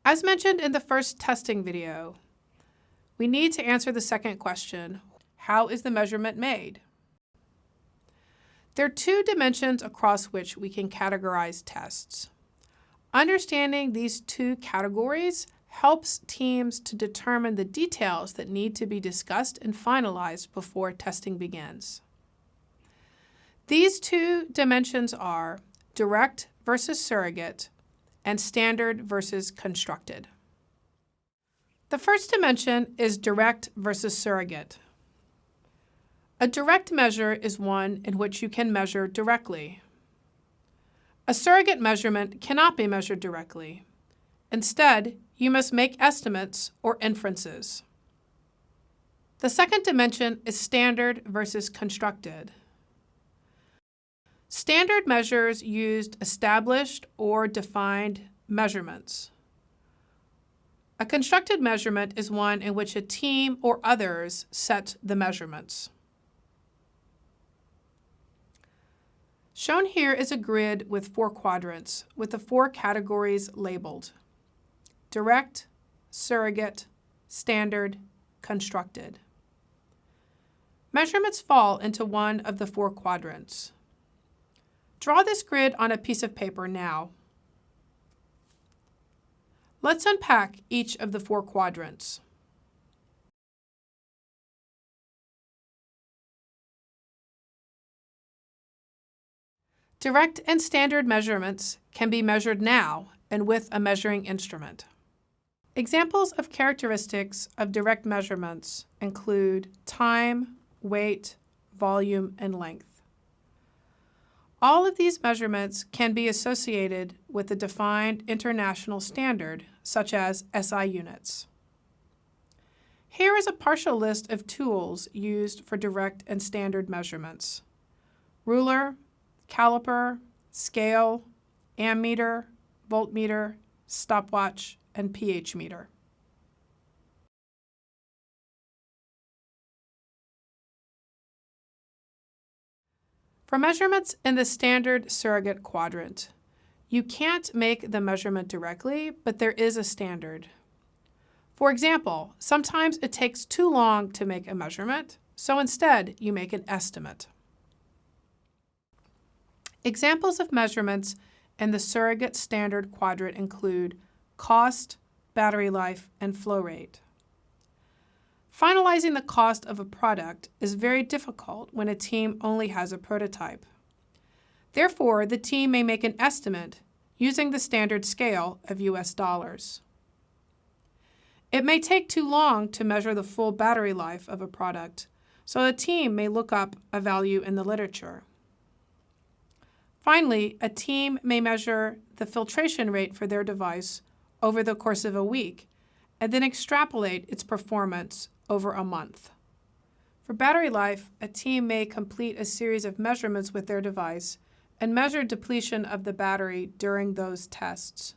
As mentioned in the first testing video, we need to answer the second question: how is the measurement made? There are two dimensions across which we can categorize tests. Understanding these two categories helps teams to determine the details that need to be discussed and finalized before testing begins. These two dimensions are direct versus surrogate and standard versus constructed. The first dimension is direct versus surrogate. A direct measure is one in which you can measure directly. A surrogate measurement cannot be measured directly. Instead, you must make estimates or inferences. The second dimension is standard versus constructed. Standard measures used established or defined measurements. A constructed measurement is one in which a team or others set the measurements. Shown here is a grid with 4 quadrants with the 4 categories labeled: direct, surrogate, standard, constructed. Measurements fall into one of the 4 quadrants. Draw this grid on a piece of paper now. Let's unpack each of the 4 quadrants. Direct and standard measurements can be measured now and with a measuring instrument. Examples of characteristics of direct measurements include time, weight, volume, and length. All of these measurements can be associated with a defined international standard, such as SI units. Here is a partial list of tools used for direct and standard measurements: ruler, caliper, scale, ammeter, voltmeter, stopwatch, and pH meter. For measurements in the standard surrogate quadrant, you can't make the measurement directly, but there is a standard. For example, sometimes it takes too long to make a measurement, so instead you make an estimate. Examples of measurements in the surrogate standard quadrant include cost, battery life, and flow rate. Finalizing the cost of a product is very difficult when a team only has a prototype. Therefore, the team may make an estimate using the standard scale of US dollars. It may take too long to measure the full battery life of a product, so the team may look up a value in the literature. Finally, a team may measure the filtration rate for their device over the course of a week and then extrapolate its performance over a month. For battery life, a team may complete a series of measurements with their device and measure depletion of the battery during those tests.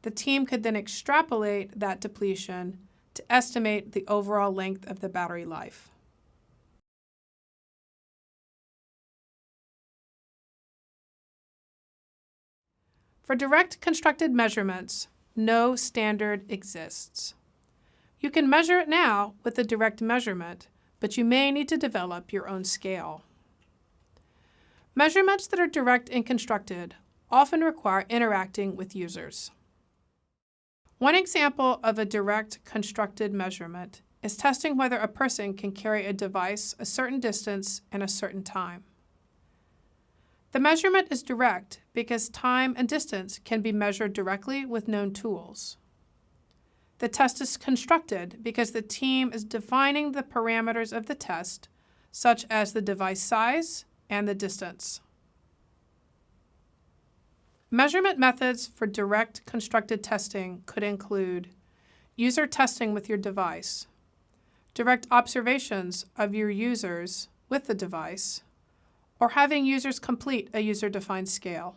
The team could then extrapolate that depletion to estimate the overall length of the battery life. For direct constructed measurements, no standard exists. You can measure it now with a direct measurement, but you may need to develop your own scale. Measurements that are direct and constructed often require interacting with users. One example of a direct constructed measurement is testing whether a person can carry a device a certain distance in a certain time. The measurement is direct because time and distance can be measured directly with known tools. The test is constructed because the team is defining the parameters of the test, such as the device size and the distance. Measurement methods for direct constructed testing could include user testing with your device, direct observations of your users with the device, or having users complete a user-defined scale.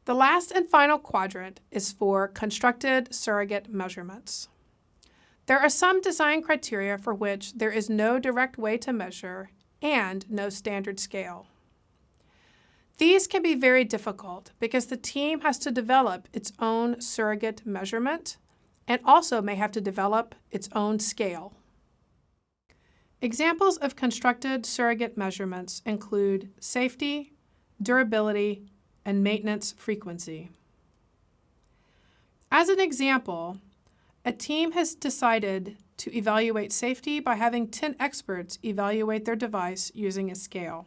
The last and final quadrant is for constructed surrogate measurements. There are some design criteria for which there is no direct way to measure and no standard scale. These can be very difficult because the team has to develop its own surrogate measurement and also may have to develop its own scale. Examples of constructed surrogate measurements include safety, durability, and maintenance frequency. As an example, a team has decided to evaluate safety by having 10 experts evaluate their device using a scale.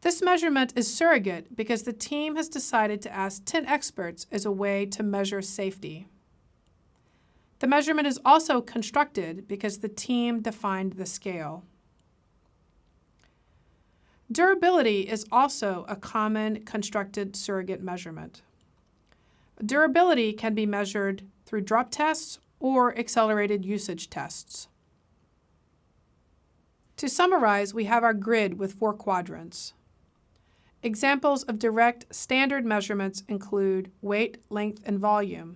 This measurement is surrogate because the team has decided to ask 10 experts as a way to measure safety. The measurement is also constructed because the team defined the scale. Durability is also a common constructed surrogate measurement. Durability can be measured through drop tests or accelerated usage tests. To summarize, we have our grid with 4 quadrants. Examples of direct standard measurements include weight, length, and volume.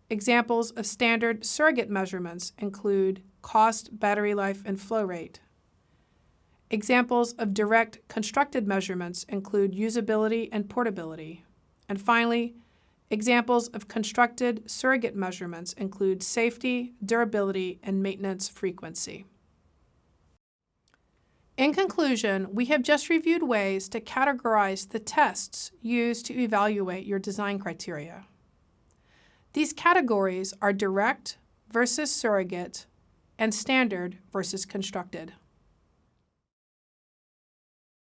Examples of standard surrogate measurements include cost, battery life, and flow rate. Examples of direct constructed measurements include usability and portability. And finally, examples of constructed surrogate measurements include safety, durability, and maintenance frequency. In conclusion, we have just reviewed ways to categorize the tests used to evaluate your design criteria. These categories are direct versus surrogate and standard versus constructed.